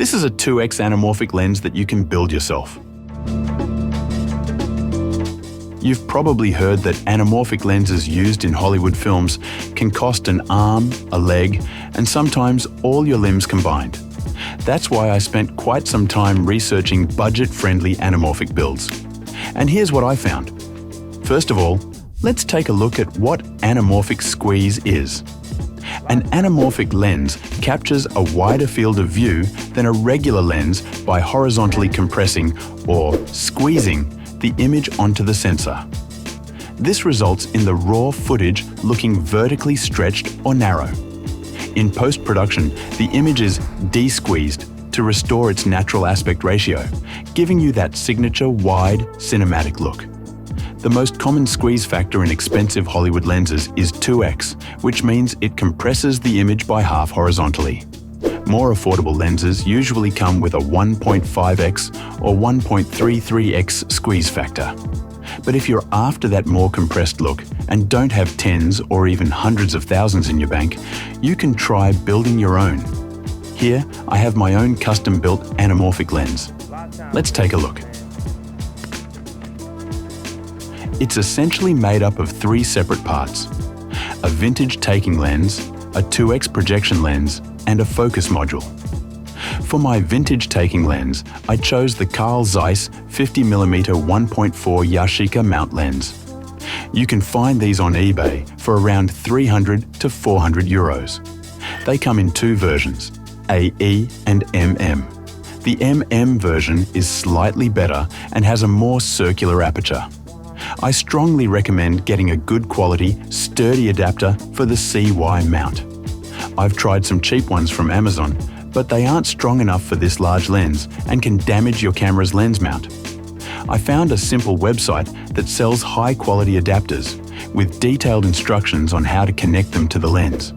This is a 2x anamorphic lens that you can build yourself. You've probably heard that anamorphic lenses used in Hollywood films can cost an arm, a leg, and sometimes all your limbs combined. That's why I spent quite some time researching budget-friendly anamorphic builds. And here's what I found. First of all, let's take a look at what anamorphic squeeze is. An anamorphic lens captures a wider field of view than a regular lens by horizontally compressing or squeezing the image onto the sensor. This results in the raw footage looking vertically stretched or narrow. In post-production, the image is de-squeezed to restore its natural aspect ratio, giving you that signature wide cinematic look. The most common squeeze factor in expensive Hollywood lenses is 2x, which means it compresses the image by half horizontally. More affordable lenses usually come with a 1.5x or 1.33x squeeze factor. But if you're after that more compressed look and don't have tens or even hundreds of thousands in your bank, you can try building your own. Here, I have my own custom-built anamorphic lens. Let's take a look. It's essentially made up of 3 separate parts: a vintage taking lens, a 2x projection lens, and a focus module. For my vintage taking lens, I chose the Carl Zeiss 50mm 1.4 Yashica mount lens. You can find these on eBay for around 300 to 400 euros. They come in 2 versions, AE and MM. The MM version is slightly better and has a more circular aperture. I strongly recommend getting a good quality, sturdy adapter for the CY mount. I've tried some cheap ones from Amazon, but they aren't strong enough for this large lens and can damage your camera's lens mount. I found a simple website that sells high-quality adapters with detailed instructions on how to connect them to the lens.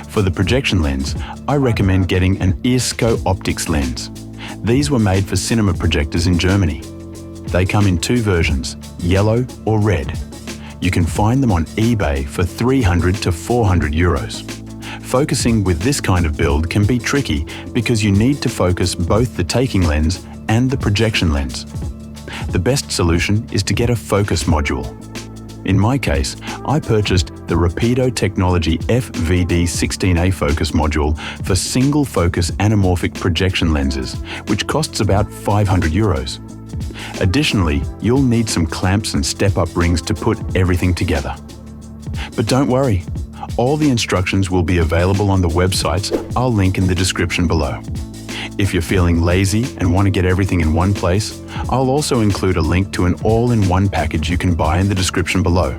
For the projection lens, I recommend getting an Earsco Optics lens. These were made for cinema projectors in Germany. They come in 2 versions, yellow or red. You can find them on eBay for 300 to 400 euros. Focusing with this kind of build can be tricky because you need to focus both the taking lens and the projection lens. The best solution is to get a focus module. In my case, I purchased the Rapido Technology FVD16A focus module for single focus anamorphic projection lenses, which costs about 500 euros. Additionally, you'll need some clamps and step-up rings to put everything together. But don't worry, all the instructions will be available on the websites I'll link in the description below. If you're feeling lazy and want to get everything in one place, I'll also include a link to an all-in-one package you can buy in the description below.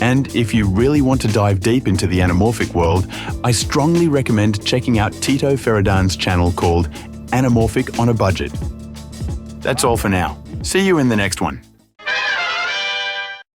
And if you really want to dive deep into the anamorphic world, I strongly recommend checking out Tito Feridan's channel called Anamorphic on a Budget. That's all for now. See you in the next one.